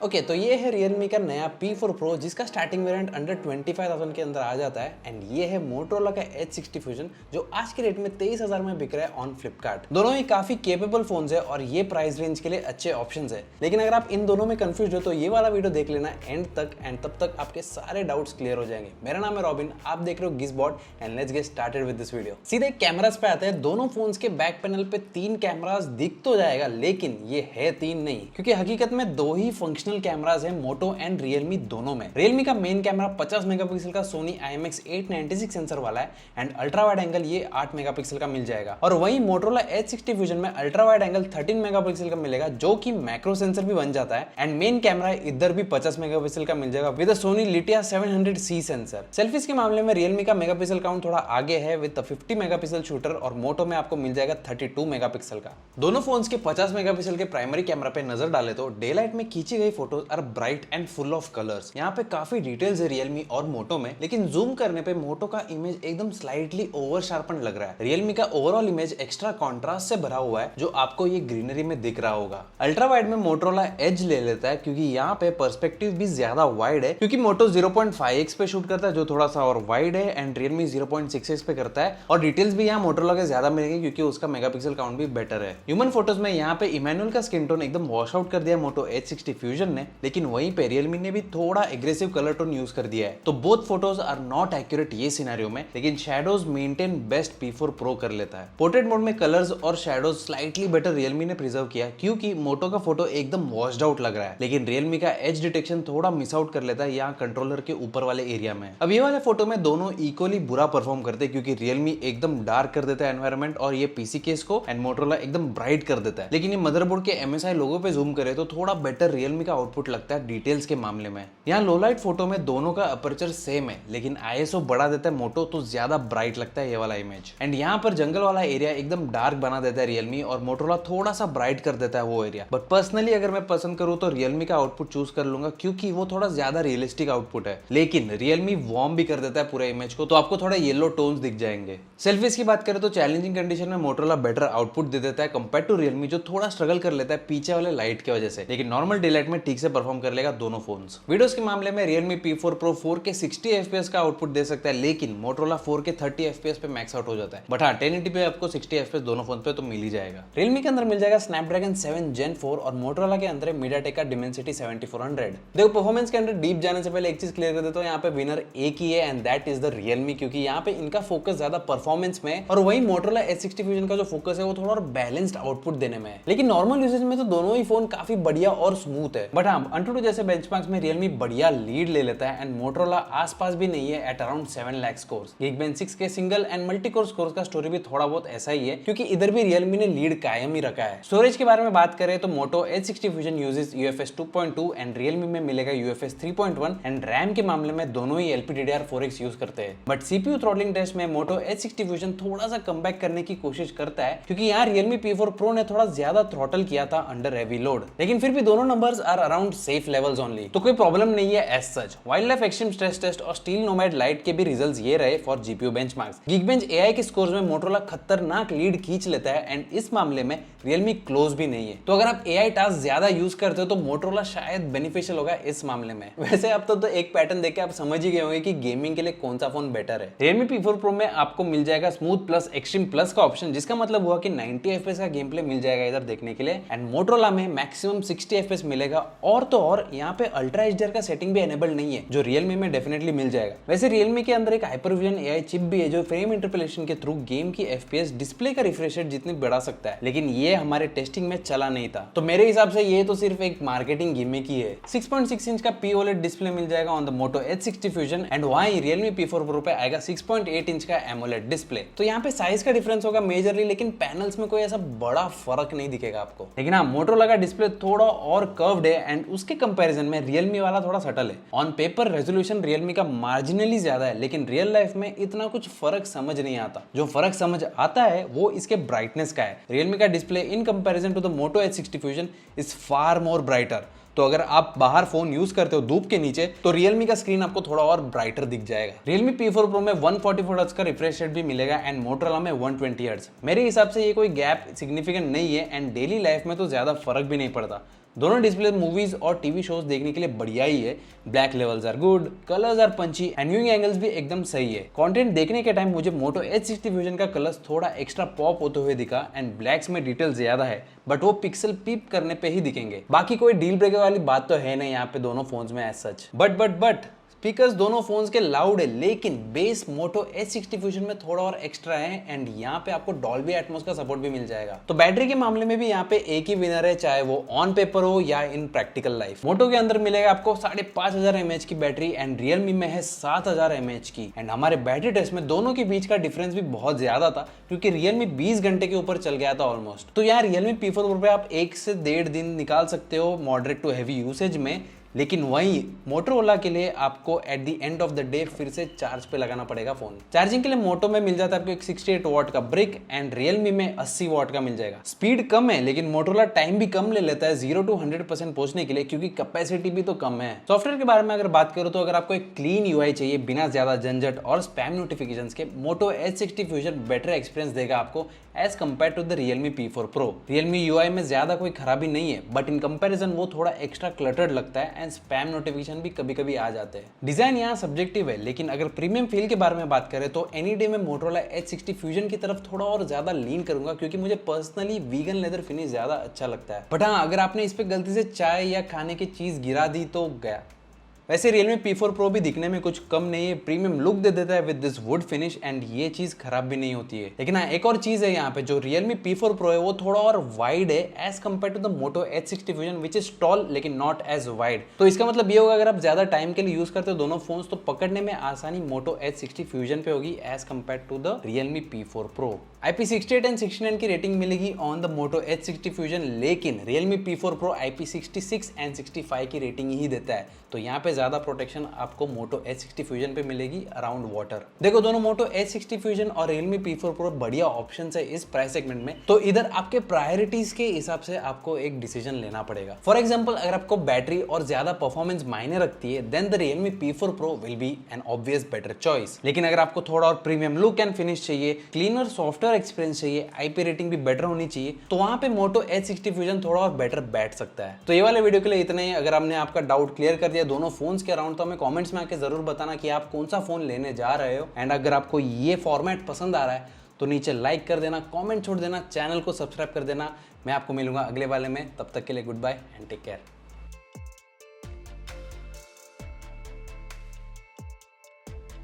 Okay तो ये है Realme का नया P4 Pro जिसका स्टार्टिंग वेरिएंट अंडर 25,000 के अंदर आ जाता है एंड ये है Motorola का H60 Fusion जो आज के रेट में 23,000 में बिक रहा है ऑन फ्लिपकार्ट। दोनों ही काफी केपेबल फोन्स है और ये प्राइस रेंज के लिए अच्छे ऑप्शंस है, लेकिन अगर आप इन दोनों में कंफ्यूज हो तो ये वाला वीडियो देख लेना एंड तक एंड तब तक आपके सारे डाउट्स क्लियर हो जाएंगे। मेरा नाम है रॉबिन, आप देख रहे हो Gizbot and let's get started with this video. सीधे कैमरास पे आते हैं। दोनों फोन्स के बैक पैनल पे 3 कैमरास दिख तो जाएगा लेकिन ये है 3 नहीं, क्योंकि हकीकत में 2 ही फंक्शनल कैमरास है मोटो एंड रियलमी दोनों में। रियलमी का मेन कैमरा 50 मेगापिक्सल का सोनी IMX896 सेंसर वाला है एंड अल्ट्रा वाइड एंगल ये 8 मेगापिक्सल का मिल जाएगा। और वहीं मोटोरोला H60 फ्यूजन में अल्ट्रा वाइड एंगल 13 मेगापिक्सल का मिलेगा जो कि मैक्रो सेंसर भी बन जाता है एंड मेन कैमरा इधर भी 50 मेगापिक्सल का मिल जाएगा with Sony Lytia 700C sensor. Selfies के मामले में रियलमी का मेगापिक्सल काउंट थोड़ा आगे है विद 50 मेगापिक्सल शूटर और मोटो में आपको मिल जाएगा 32 मेगापिक्सल का। दोनों फोन्स के 50 मेगापिक्सल के प्राइमरी कैमरा पे नजर डाले तो डे लाइट में खींची गई photos are bright and full of colours. यहाँ पे काफी डिटेल्स है रियलमी और मोटो में, लेकिन जूम करने पे मोटो का इमेज एकदम स्लाइटली ओवर शार्पन लग रहा है। रियलमी का ओवरऑल इमेज एक्स्ट्रा कॉन्ट्रास्ट से भरा हुआ है जो आपको ये ग्रीनरी में दिख रहा होगा। अल्ट्रा वाइड में मोटोरोला एज ले लेता है क्योंकि यहाँ पे पर्सपेक्टिव भी ज्यादा वाइड है, क्योंकि मोटो 0.5x पे शूट करता है जो थोड़ा सा और वाइड है एंड रियलमी 0.6x पे करता है और डिटेल्स भी यहाँ मोटोरोला के ज्यादा मिलेंगे क्योंकि उसका मेगापिक्सल काउंट भी बेटर है। ह्यूमन फोटोज में यहाँ पे इमैनुअल का स्किन टोन एकदम वॉश आउट कर दिया मोटो H60 फ्यूजन ने, लेकिन वहीं पे रियलमी ने भी थोड़ा एग्रेसिव कलर टोन यूज कर दिया है। तो both photos are not accurate ये सिनेरियो में, लेकिन shadows maintain best P4 Pro कर लेता है। पोर्ट्रेट मोड में कलर्स और शैडोज स्लाइटली बेटर रियलमी ने प्रिजर्व किया क्योंकि मोटो का फोटो एकदम वॉश्ड आउट लग रहा है, लेकिन रियलमी का एज डिटेक्शन थोड़ा मिस आउट कर लेता है यहाँ कंट्रोलर के ऊपर वाले एरिया में। अब ये वाले फोटो में दोनों इक्वली बुरा परफॉर्म करते हैं क्योंकि रियलमी एकदम डार्क कर देता है एनवायरनमेंट और ये पीसी केस को एंड मोटोरोला एकदम ब्राइट कर देता है। लेकिन ये मदरबोर्ड के MSI लोगो पे जूम करे तो थोड़ा बेटर रियलमी का आउटपुट लगता है डिटेल्स के मामले में। यहाँ लो लाइट फोटो में दोनों का अपर्चर सेम है, लेकिन ISO बढ़ा देता है मोटो तो ज्यादा ब्राइट लगता है ये वाला इमेज। एंड यहाँ पर जंगल वाला एरिया एकदम डार्क बना देता है रियलमी और मोटोरोला थोड़ा सा ब्राइट कर देता है वो एरिया। बट पर्सनली अगर मैं पसंद करूँ तो रियलमी का आउटपुट चूज कर लूंगा क्योंकि वो थोड़ा ज्यादा रियलिस्टिक आउटपुट है, लेकिन रियलमी वार्म भी कर देता है पूरे इमेज को तो आपको थोड़ा येलो टोन्स दिख जाएंगे। सेल्फीज की बात करें तो चैलेंजिंग कंडीशन में मोटोरोला बेटर आउटपुट दे देता है कंपेयर टू रियलमी जो थोड़ा स्ट्रगल कर लेता है पीछे वाले लाइट की वजह से, लेकिन नॉर्मल डे लाइट में ठीक से परफॉर्म कर लेगा दोनों फोन्स। वीडियोस के मामले में Realme P4 Pro 4K 60 FPS का आउटपुट दे सकता है, लेकिन मोटोरोला 4K 30 FPS पे मैक्स आउट हो जाता है। बट हाँ 1080 पे आपको 60 FPS दोनों फोन पे तो मिल ही जाएगा। रियलमी के अंदर मिल जाएगा स्नैपड्रैगन 7 Gen 4 और मोटोरोला के अंदर मीडियाटेक का डिमेंसिटी 7400। देखो परफॉर्मेंस के अंदर डीप जाने से पहले एक चीज क्लियर कर देता हूं, यहाँ पे विनर एक ही है and that is the Realme, क्योंकि यहाँ पे इनका फोकस ज्यादा परफॉर्मेंस में और वही मोटोरोला H60 फ्यूजन का जो फोकस है वो थोड़ा और बैलेंस्ड आउटपुट देने में है। लेकिन नॉर्मल यूसेज में तो दोनों ही फोन काफी बढ़िया और स्मूथ है। बट हाँ Antutu जैसे बेंचमार्क्स में रियलमी बढ़िया लीड ले लेता है एंड मोटोरोला आसपास भी नहीं है at around 7 lakh scores. Geekbench 6 के single and multi core scores का स्टोरी भी थोड़ा बहुत ऐसा ही है क्योंकि इधर भी रियलमी ने लीड कायम ही रखा है। स्टोरेज के बारे में बात करें तो मोटो H60 fusion uses UFS 2.2 and Realme में मिलेगा UFS 3.1 एंड रैम के मामले में दोनों ही LPDDR4X यूज करते हैं। बट CPU थ्रॉटलिंग टेस्ट में मोटो H60 फ्यूजन थोड़ा सा कमबैक करने की कोशिश करता है क्योंकि यहाँ रियलमी P4 Pro ने थोड़ा ज्यादा थ्रॉटल किया था अंडर हेवी लोड, लेकिन फिर भी दोनों numbers are around safe levels only, तो कोई प्रॉब्लम नहीं है as such. Wildlife extreme stress test और स्टील नोमैड लाइट के भी रिजल्ट्स ये रहे for GPU benchmarks. Geekbench AI के स्कोर्स में मोटोरोला खतरनाक लीड खींच लेता है एंड इस मामले में रियलमी क्लोज भी नहीं है। तो अगर आप AI टास्क ज्यादा यूज करते हो तो मोटोरोला शायद बेनिफिशियल होगा इस मामले में। वैसे अब तो एक पैटर्न देख के आप समझ ही गए होंगे कि गेमिंग के लिए कौन सा फोन बेटर है। रियलमी P4 Pro में आपको मिल जाएगा स्मूथ प्लस एक्सट्रीम प्लस का ऑप्शन, जिसका मतलब हुआ कि 90 FPS का गेम प्ले मिल जाएगा इधर देखने के लिए एंड मोटोरोला में मैक्सिमम 60 FPS मिलेगा। और तो और यहाँ पे अल्ट्रा HDR का सेटिंग भी एनेबल नहीं है जो रियलमी में डेफिनेटली मिल जाएगा। वैसे रियलमी के अंदर एक हाइपरविजन AI चिप भी है जो फ्रेम इंटरपोलेशन के थ्रू गेम की FPS डिस्प्ले का रिफ्रेश रेट जितनी बढ़ा सकता है, लेकिन ये हमारे टेस्टिंग में चला नहीं था। तो मेरे हिसाब से ये तो सिर्फ एक मार्केटिंग गिमिक ही है। 6.6 इंच का POLED डिस्प्ले मिल जाएगा on the Moto H60 fusion एंड वहीं रियलमी P4 Pro पे आएगा 6.8 इंच का AMOLED डिस्प्ले। तो यहाँ पे साइज का डिफरेंस होगा मेजरली, लेकिन पैनल्स में कोई ऐसा बड़ा फर्क नहीं दिखेगा आपको। लेकिन हाँ मोटोरोला का डिस्प्ले थोड़ा और कर्व्ड है एंड उसके कंपैरिजन में रियलमी वाला थोड़ा सटल है। ऑन पेपर रेजोल्यूशन रियलमी का मार्जिनली ज्यादा है, लेकिन रियल लाइफ में इतना कुछ फर्क समझ नहीं आता। जो फर्क समझ आता है वो इसके ब्राइटनेस का है। रियलमी का display in comparison to the Moto H60 fusion is far more brighter. तो अगर आप बाहर फोन यूज करते हो धूप के नीचे तो रियलमी का स्क्रीन आपको थोड़ा और ब्राइटर दिख जाएगा। रियलमी P4 Pro में 144 हर्ट्ज का रिफ्रेश रेट भी मिलेगा एंड मोटोरोला में 120 हर्ट्ज। मेरे हिसाब से ये कोई गैप सिग्निफिकेंट नहीं है एंड डेली लाइफ में तो ज्यादा फर्क भी नहीं पड़ता। दोनों डिस्प्ले मूवीज और टीवी शोज देखने के लिए बढ़िया ही है। Black levels are good, colours are punchy and viewing angles भी एकदम सही है। कंटेंट देखने के टाइम मुझे मोटो H60 फ्यूजन का कलर्स थोड़ा एक्स्ट्रा पॉप होते हुए दिखा एंड ब्लैक्स में डिटेल ज्यादा है, बट वो पिक्सल पीप करने पे ही दिखेंगे। बाकी कोई डील ब्रेकर वाली बात तो है नहीं यहाँ पे दोनों फोन्स में एज सच। बट स्पीकर्स दोनों फोन्स के लाउड है, लेकिन बेस मोटो H60 फ्यूजन में थोड़ा और एक्स्ट्रा है एंड यहाँ पे आपको डॉल्बी एटमॉस का सपोर्ट भी मिल जाएगा। तो बैटरी के मामले में भी यहाँ पे एक ही विनर है, चाहे वो ऑन पेपर हो या इन प्रैक्टिकल लाइफ। मोटो के अंदर मिलेगा आपको 5500 mAh की बैटरी एंड रियलमी में है 7000 mAh की। एंड हमारे बैटरी टेस्ट में दोनों के बीच का डिफरेंस भी बहुत ज्यादा था, क्योंकि रियलमी 20 घंटे के ऊपर चल गया था ऑलमोस्ट। तो यार रियलमी P4 Pro पे आप 1 से 1.5 दिन निकाल सकते हो मॉडरेट टू हैवी यूसेज में, लेकिन वहीं मोटोरोला के लिए आपको at the end of the day फिर से चार्ज पे लगाना पड़ेगा फोन। चार्जिंग के लिए मोटो में मिल जाता है आपको एक 68 वॉट का ब्रिक एंड रियलमी में 80 वॉट का मिल जाएगा। स्पीड कम है, लेकिन मोटोरोला टाइम भी कम ले लेता है 0 to 100% पहुंचने के लिए, क्योंकि कैपेसिटी भी तो कम है। सॉफ्टवेयर के बारे में अगर बात करूं तो अगर आपको एक क्लीन यूआई चाहिए बिना ज्यादा झंझट और स्पैम नोटिफिकेशंस के, मोटो H60 फ्यूजन बेटर एक्सपीरियंस देगा आपको as compare to the Realme P4 Pro। Realme UI में ज्यादा कोई खराबी नहीं है, बट इन कंपैरिजन वो थोड़ा एक्स्ट्रा क्लटर्ड लगता है एंड स्पैम नोटिफिकेशन भी कभी कभी आ जाते हैं। डिजाइन यहाँ सब्जेक्टिव है, लेकिन अगर प्रीमियम फील के बारे में बात करें तो एनी डे में मोटोरोला H60 फ्यूजन की तरफ थोड़ा और ज्यादा लीन करूंगा, क्योंकि मुझे पर्सनली वीगन लेदर फिनिश ज्यादा अच्छा लगता है। बट हाँ, अगर आपने इस पे गलती से चाय या खाने की चीज गिरा दी तो गया। वैसे Realme P4 Pro भी दिखने में कुछ कम नहीं है, प्रीमियम लुक दे देता है with this would finish and ये चीज खराब भी नहीं होती है। लेकिन हाँ, एक और चीज है यहाँ पे, जो Realme P4 Pro है वो थोड़ा और वाइड है as compare to the Moto H60 fusion which is tall लेकिन नॉट एज वाइड। तो इसका मतलब ये होगा अगर आप ज्यादा टाइम के लिए यूज करते हो दोनों फोन्स, तो पकड़ने में आसानी Moto H60 फ्यूजन पे होगी as compare to the Realme P4 Pro। IP68 and 69 की रेटिंग मिलेगी on the Moto H60 fusion, लेकिन Realme P4 Pro IP66 and 65 की रेटिंग ही देता है, तो यहाँ पे ज्यादा प्रोटेक्शन आपको Moto H60 फ्यूजन पे मिलेगी अराउंड वाटर। देखो, दोनों Moto H60 फ्यूजन और Realme P4 Pro बढ़िया ऑप्शंस है इस प्राइस सेगमेंट में, तो इधर आपके प्रायोरिटीज के हिसाब से आपको एक डिसीजन लेना पड़ेगा। फॉर एग्जांपल, अगर आपको बैटरी और ज्यादा परफॉर्मेंस मायने रखती है, then the Realme P4 Pro will be an obvious better choice. लेकिन अगर आपको थोड़ा और प्रीमियम लुक एंड फिनिश चाहिए, क्लीनर सॉफ्टवेयर एक्सपीरियंस चाहिए, IP रेटिंग भी बेटर होनी चाहिए, तो वहां पे Moto H60 फ्यूजन थोड़ा और बेटर बैठ सकता है। तो ये वाले वीडियो के लिए इतना ही। अगर हमने आपका डाउट क्लियर कर दिया दोनों फोन्स के अराउंड, तो हमें कमेंट्स में आके जरूर बताना कि आप कौन सा फोन लेने जा रहे हो। एंड अगर आपको ये फॉर्मेट पसंद आ रहा है तो नीचे लाइक कर देना, कमेंट छोड़ देना, चैनल को सब्सक्राइब कर देना। मैं आपको मिलूंगा अगले वाले में, तब तक के लिए goodbye and take care.